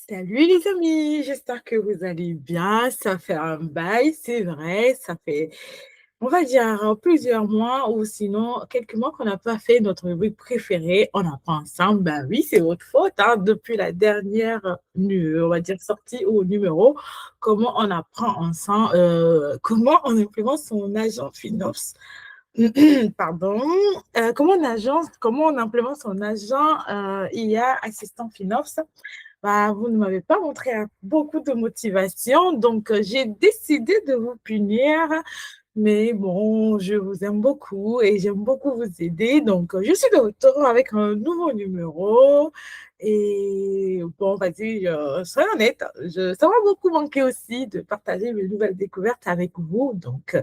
Salut les amis, j'espère que vous allez bien. Ça fait un bail, c'est vrai, ça fait, on va dire, plusieurs mois ou sinon quelques mois qu'on n'a pas fait notre rubrique préférée. On apprend ensemble. Ben oui, c'est votre faute, hein, depuis la dernière, on va dire, sortie ou numéro, comment on apprend ensemble, comment on implémente son agent finance. Pardon, comment on implémente son agent IA assistant finance. Bah, vous ne m'avez pas montré beaucoup de motivation, donc j'ai décidé de vous punir. Mais bon, je vous aime beaucoup et j'aime beaucoup vous aider. Donc, je suis de retour avec un nouveau numéro. Et bon, vas-y, soyez honnête. Ça m'a beaucoup manqué aussi de partager mes nouvelles découvertes avec vous. Donc,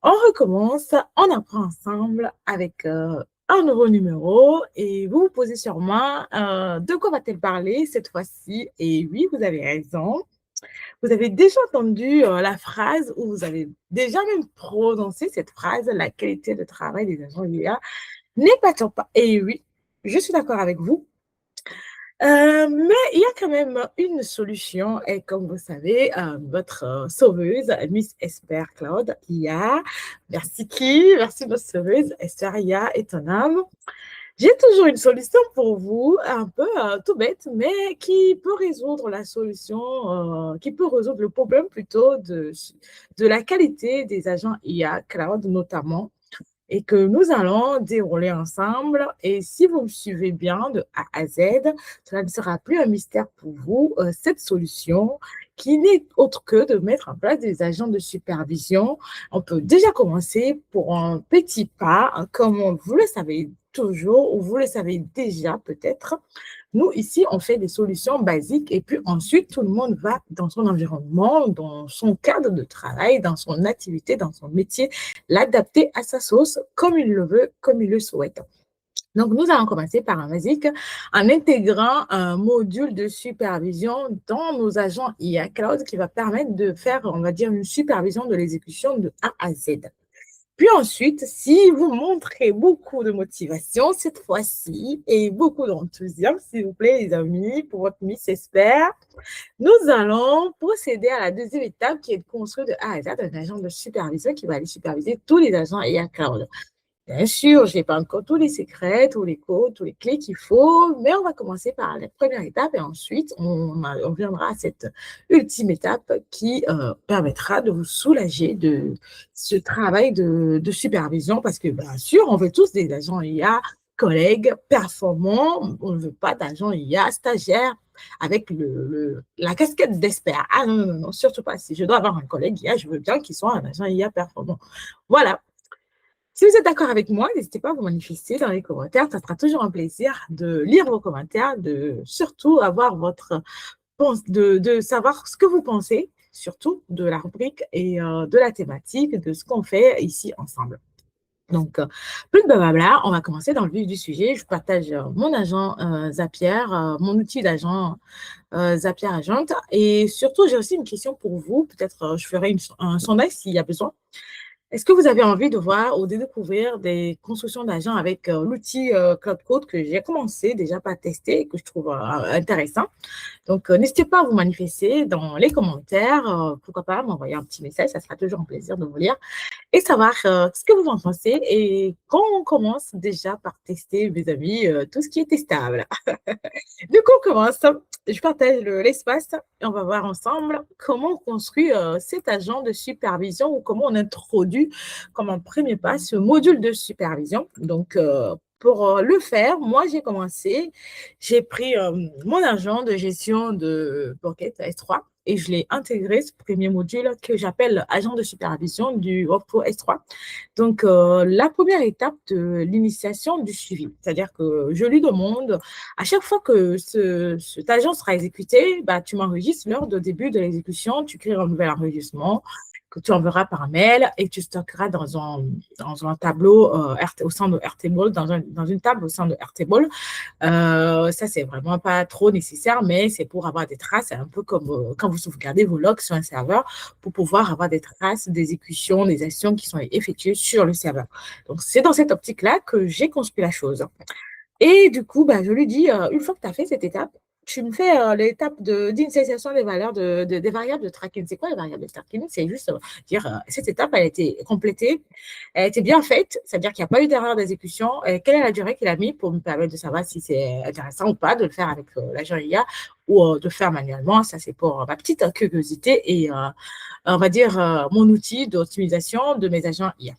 on recommence, on apprend ensemble avec un nouveau numéro et vous vous posez sûrement de quoi va-t-elle parler cette fois-ci? Et oui, vous avez raison. Vous avez déjà entendu la phrase ou vous avez déjà même prononcé cette phrase, la qualité de travail des agents IA n'est pas top. Et oui, je suis d'accord avec vous. Mais il y a quand même une solution et comme vous savez, votre sauveuse, Miss Esper Cloud IA, merci qui? Merci notre sauveuse, Esther IA et ton âme. J'ai toujours une solution pour vous, un peu tout bête, mais qui peut résoudre la solution, qui peut résoudre le problème plutôt de la qualité des agents IA Cloud notamment et que nous allons dérouler ensemble. Et si vous me suivez bien de A à Z, cela ne sera plus un mystère pour vous, cette solution qui n'est autre que de mettre en place des agents de supervision. On peut déjà commencer pour un petit pas, hein, comme vous le savez toujours ou vous le savez déjà peut-être. Nous, ici, on fait des solutions basiques et puis ensuite, tout le monde va dans son environnement, dans son cadre de travail, dans son activité, dans son métier, l'adapter à sa sauce comme il le veut, comme il le souhaite. Donc, nous allons commencer par un basique en intégrant un module de supervision dans nos agents IA Cloud qui va permettre de faire, on va dire, une supervision de l'exécution de A à Z. Puis ensuite, si vous montrez beaucoup de motivation cette fois-ci et beaucoup d'enthousiasme, s'il vous plaît, les amis, pour votre Miss Esper, nous allons procéder à la deuxième étape qui est de construire de A à Z un agent de supervision qui va aller superviser tous les agents IA Cloud. Bien sûr, je n'ai pas encore tous les secrets, tous les codes, tous les clés qu'il faut, mais on va commencer par la première étape et ensuite on viendra à cette ultime étape qui permettra de vous soulager de ce travail de supervision parce que bien sûr, on veut tous des agents IA, collègues, performants, on ne veut pas d'agents IA, stagiaires avec la casquette d'expert. Ah non, non, non, surtout pas. Si je dois avoir un collègue IA, je veux bien qu'il soit un agent IA performant. Voilà. Si vous êtes d'accord avec moi, n'hésitez pas à vous manifester dans les commentaires. Ça sera toujours un plaisir de lire vos commentaires, de surtout avoir de savoir ce que vous pensez, surtout de la rubrique et de la thématique, de ce qu'on fait ici ensemble. Donc, plus de blabla, on va commencer dans le vif du sujet. Je partage mon agent Zapier, mon outil d'agent Zapier Agent. Et surtout, j'ai aussi une question pour vous. Peut-être je ferai un sondage s'il y a besoin. Est-ce que vous avez envie de voir ou de découvrir des constructions d'agents avec l'outil Cloud Code que j'ai commencé déjà par tester et que je trouve intéressant? Donc, n'hésitez pas à vous manifester dans les commentaires. Pourquoi pas m'envoyer un petit message, ça sera toujours un plaisir de vous lire et savoir ce que vous en pensez. Et quand on commence déjà par tester, mes amis, tout ce qui est testable. Du coup, on commence. Je partage l'espace et on va voir ensemble comment on construit cet agent de supervision ou comment on introduit comme un premier pas ce module de supervision. Donc, pour le faire, moi, j'ai pris mon agent de gestion de Pocket S3 et je l'ai intégré, ce premier module que j'appelle agent de supervision du Workflow S3. Donc, la première étape de l'initiation du suivi, c'est-à-dire que je lui demande, à chaque fois que cet agent sera exécuté, bah, tu m'enregistres l'heure de début de l'exécution, tu crées un nouvel enregistrement que tu enverras par mail et tu stockeras dans un tableau au sein de Airtable, dans une table au sein de Airtable. Ça, c'est vraiment pas trop nécessaire, mais c'est pour avoir des traces, un peu comme quand vous sauvegardez vos logs sur un serveur, pour pouvoir avoir des traces d'exécution, des actions qui sont effectuées sur le serveur. Donc, c'est dans cette optique-là que j'ai construit la chose. Et du coup, bah, je lui dis, une fois que tu as fait cette étape, tu me fais l'étape d'initialisation des valeurs des variables de tracking. C'est quoi les variables de tracking? C'est juste dire cette étape, elle a été complétée, elle a été bien faite, c'est-à-dire qu'il n'y a pas eu d'erreur d'exécution. Quelle est la durée qu'il a mis pour me permettre de savoir si c'est intéressant ou pas de le faire avec l'agent IA ou de le faire manuellement. Ça, c'est pour ma petite curiosité et on va dire mon outil d'optimisation de mes agents IA.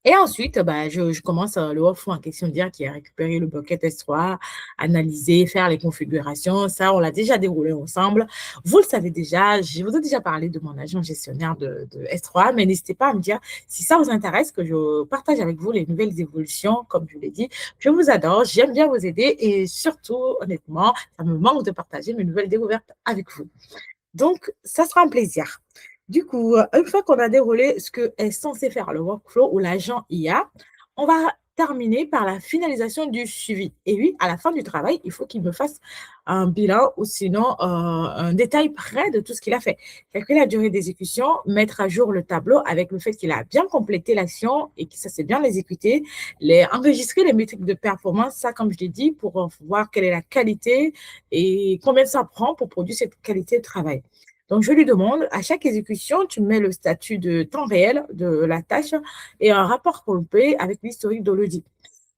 Et ensuite, bah, je commence le workflow en question, dire qui a récupéré le bucket S3, analyser, faire les configurations. Ça, on l'a déjà déroulé ensemble. Vous le savez déjà, je vous ai déjà parlé de mon agent gestionnaire de S3, mais n'hésitez pas à me dire si ça vous intéresse que je partage avec vous les nouvelles évolutions. Comme je l'ai dit, je vous adore, j'aime bien vous aider et surtout, honnêtement, ça me manque de partager mes nouvelles découvertes avec vous. Donc, ça sera un plaisir. Du coup, une fois qu'on a déroulé ce que est censé faire le workflow ou l'agent IA, on va terminer par la finalisation du suivi. Et oui, à la fin du travail, il faut qu'il me fasse un bilan ou sinon un détail près de tout ce qu'il a fait. Calculer la durée d'exécution, mettre à jour le tableau avec le fait qu'il a bien complété l'action et que ça s'est bien exécuté, enregistrer les métriques de performance, ça, comme je l'ai dit, pour voir quelle est la qualité et combien ça prend pour produire cette qualité de travail. Donc, je lui demande, à chaque exécution, tu mets le statut de temps réel de la tâche et un rapport complet avec l'historique de l'audit.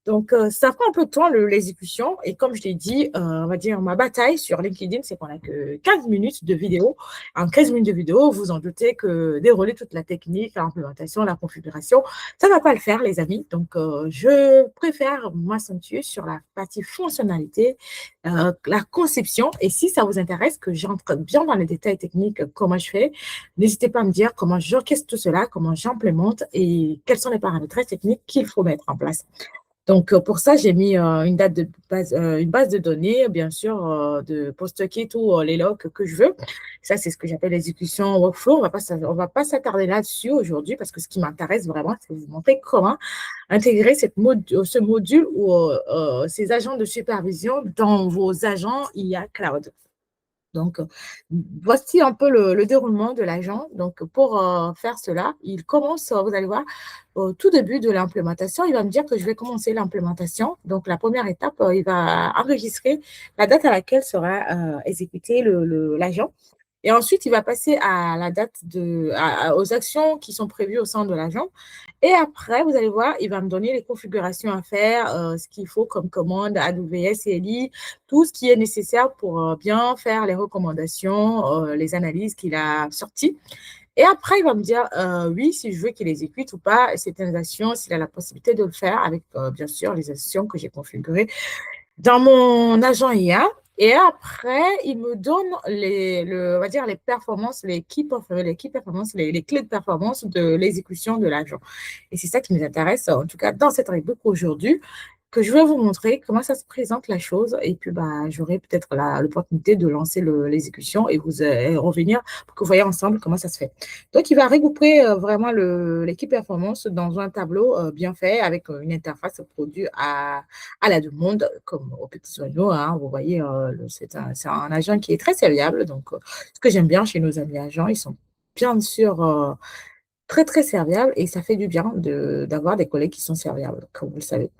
Donc, ça prend un peu de temps, l'exécution. Et comme je l'ai dit, on va dire, ma bataille sur LinkedIn, c'est qu'on n'a que 15 minutes de vidéo. En 15 minutes de vidéo, vous en doutez que dérouler toute la technique, l'implémentation, la configuration, ça ne va pas le faire, les amis. Donc, je préfère m'accentuer sur la partie fonctionnalité, la conception. Et si ça vous intéresse, que j'entre bien dans les détails techniques, comment je fais, n'hésitez pas à me dire comment j'orchestre tout cela, comment j'implémente et quels sont les paramétrages techniques qu'il faut mettre en place. Donc, pour ça, j'ai mis une base de données, bien sûr, pour stocker tous les logs que je veux. Ça, c'est ce que j'appelle l'exécution workflow. On va pas s'attarder là-dessus aujourd'hui parce que ce qui m'intéresse vraiment, c'est de vous montrer comment intégrer ce module ou ces agents de supervision dans vos agents IA Cloud. Donc, voici un peu le déroulement de l'agent. Donc, pour faire cela, il commence, vous allez voir, au tout début de l'implémentation, il va me dire que je vais commencer l'implémentation. Donc, la première étape, il va enregistrer la date à laquelle sera exécuté l'agent. Et ensuite, il va passer à la date aux actions qui sont prévues au sein de l'agent. Et après, vous allez voir, il va me donner les configurations à faire, ce qu'il faut comme commande AWS, CLI, tout ce qui est nécessaire pour bien faire les recommandations, les analyses qu'il a sorties. Et après, il va me dire, oui, si je veux qu'il exécute ou pas certaines actions, s'il a la possibilité de le faire avec, bien sûr, les actions que j'ai configurées dans mon agent IA. Et après, il me donne on va dire les performances, performances, les clés de performance de l'exécution de l'agent. Et c'est ça qui nous intéresse, en tout cas dans cette rubrique aujourd'hui, que je vais vous montrer comment ça se présente la chose. Et puis, bah, j'aurai peut-être l'opportunité de lancer l'exécution et vous revenir pour que vous voyez ensemble comment ça se fait. Donc, il va regrouper vraiment l'équipe performance dans un tableau bien fait avec une interface produit à la demande, comme au petit oignon. Hein, vous voyez, c'est un agent qui est très serviable. Donc, ce que j'aime bien chez nos amis agents, ils sont bien sûr très, très serviables et ça fait du bien d'avoir des collègues qui sont serviables, comme vous le savez.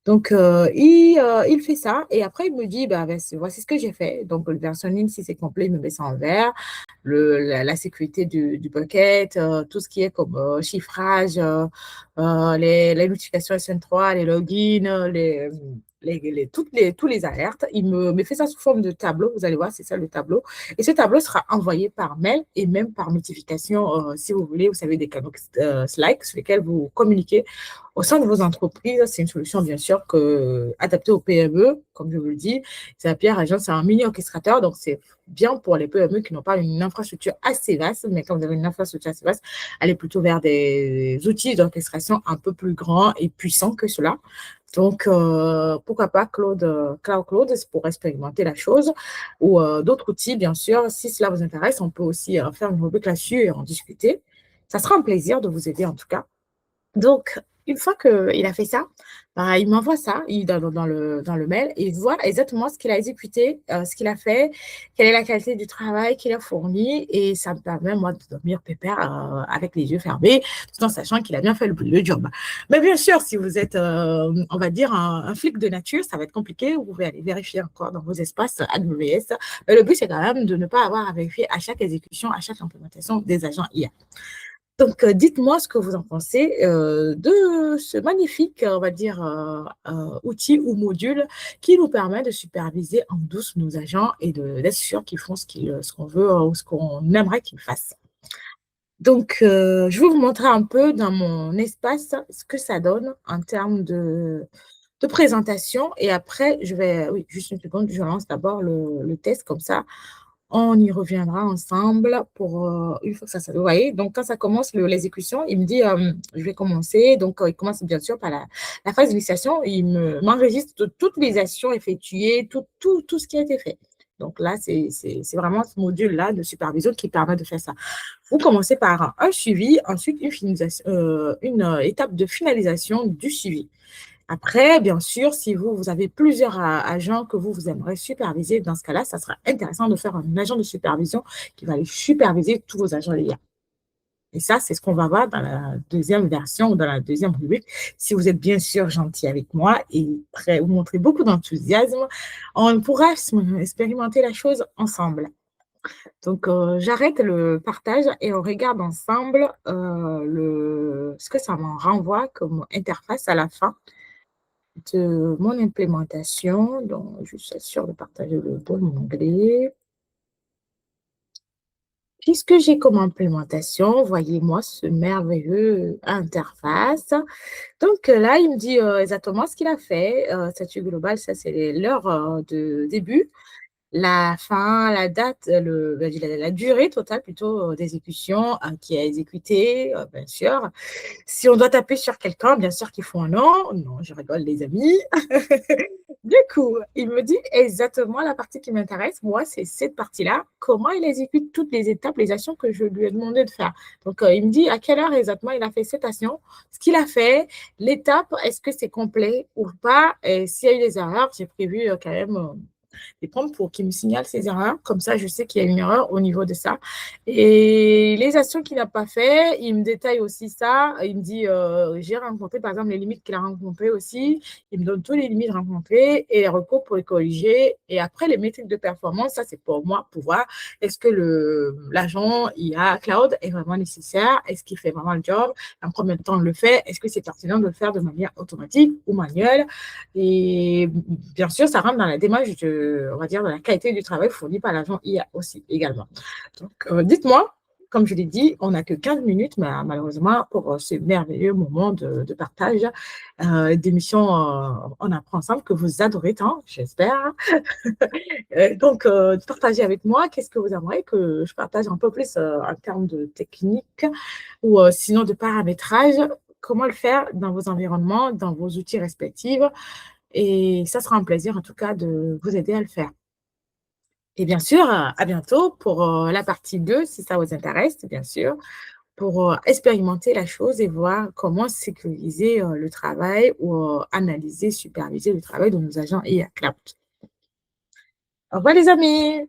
Donc, il fait ça et après, il me dit, bah, voici ce que j'ai fait. Donc, le versioning, si c'est complet, il me met ça en vert. La sécurité du bucket, tout ce qui est comme chiffrage, les notifications SN3, les logins, tous les alertes. Il me fait ça sous forme de tableau. Vous allez voir, c'est ça le tableau. Et ce tableau sera envoyé par mail et même par notification, si vous voulez. Vous savez, des canaux Slack sur lesquels vous communiquez au sein de vos entreprises. C'est une solution, bien sûr, adaptée aux PME, comme je vous le dis. Zapier Agent, c'est un mini orchestrateur, donc c'est bien pour les PME qui n'ont pas une infrastructure assez vaste, mais quand vous avez une infrastructure assez vaste, allez plutôt vers des outils d'orchestration un peu plus grands et puissants que cela. Donc, pourquoi pas Cloud Cloud pour expérimenter la chose ou d'autres outils, bien sûr. Si cela vous intéresse, on peut aussi faire une rubrique là-dessus et en discuter. Ça sera un plaisir de vous aider en tout cas. Donc, une fois qu'il a fait ça, bah, il m'envoie ça, dans le mail et il voit exactement ce qu'il a exécuté, ce qu'il a fait, quelle est la qualité du travail qu'il a fourni et ça me permet, moi, de dormir pépère, avec les yeux fermés, tout en sachant qu'il a bien fait le job. Mais bien sûr, si vous êtes, on va dire, un flic de nature, ça va être compliqué. Vous pouvez aller vérifier encore dans vos espaces AWS. Mais le but, c'est quand même de ne pas avoir à vérifier à chaque exécution, à chaque implémentation des agents IA. Donc, dites-moi ce que vous en pensez de ce magnifique, on va dire, outil ou module qui nous permet de superviser en douce nos agents et d'être sûr qu'ils font ce qu'on veut ou ce qu'on aimerait qu'ils fassent. Donc, je vais vous montrer un peu dans mon espace ce que ça donne en termes de présentation et après, oui, juste une seconde, je lance d'abord le test comme ça on y reviendra ensemble pour une fois que ça. Vous voyez, donc quand ça commence l'exécution, il me dit je vais commencer. Donc, il commence bien sûr par la phase d'initiation. Il m'enregistre toutes les actions effectuées, tout ce qui a été fait. Donc là, c'est vraiment ce module-là de supervision qui permet de faire ça. Vous commencez par un suivi, ensuite une étape de finalisation du suivi. Après, bien sûr, si vous avez plusieurs agents que vous aimeriez superviser, dans ce cas-là, ça sera intéressant de faire un agent de supervision qui va aller superviser tous vos agents d'IA. Et ça, c'est ce qu'on va voir dans la deuxième version ou dans la deuxième rubrique. Si vous êtes bien sûr gentil avec moi et prêt, vous montrez beaucoup d'enthousiasme, on pourra expérimenter la chose ensemble. Donc, j'arrête le partage et on regarde ensemble ce que ça m'en renvoie comme interface à la fin de mon implémentation. Donc, je suis sûre de partager le bon onglet. Puisque j'ai comme implémentation, voyez-moi ce merveilleux interface. Donc là, il me dit exactement ce qu'il a fait. Statut global, ça c'est l'heure de début. La fin, la date, la durée totale plutôt d'exécution qui a exécuté, bien sûr. Si on doit taper sur quelqu'un, bien sûr qu'il faut un nom. Non, je rigole, les amis. Du coup, il me dit exactement la partie qui m'intéresse. Moi, c'est cette partie-là. Comment il exécute toutes les étapes, les actions que je lui ai demandé de faire. Donc, il me dit à quelle heure exactement il a fait cette action, ce qu'il a fait, l'étape, est-ce que c'est complet ou pas. Et s'il y a eu des erreurs, j'ai prévu quand même les prompts pour qu'il me signale ces erreurs. Comme ça, je sais qu'il y a une erreur au niveau de ça. Et les actions qu'il n'a pas fait, il me détaille aussi ça. Il me dit, j'ai rencontré, par exemple, les limites qu'il a rencontrées aussi. Il me donne tous les limites rencontrées et les recours pour les corriger. Et après, les métriques de performance, ça, c'est pour moi pour voir est-ce que l'agent IA Cloud est vraiment nécessaire? Est-ce qu'il fait vraiment le job? En combien de temps on le fait? Est-ce que c'est pertinent de le faire de manière automatique ou manuelle? Et bien sûr, ça rentre dans la démarche on va dire, de la qualité du travail fourni par l'agent IA aussi, également. Donc, dites-moi, comme je l'ai dit, on n'a que 15 minutes, mais malheureusement, pour ce merveilleux moment de partage, d'émission On apprend ensemble, que vous adorez tant, j'espère. Donc, partagez avec moi, qu'est-ce que vous aimeriez que je partage un peu plus en termes de technique ou sinon de paramétrage, comment le faire dans vos environnements, dans vos outils respectifs. Et ça sera un plaisir, en tout cas, de vous aider à le faire. Et bien sûr, à bientôt pour la partie 2, si ça vous intéresse, bien sûr, pour expérimenter la chose et voir comment sécuriser le travail ou analyser, superviser le travail de nos agents IA Cloud. Au revoir les amis!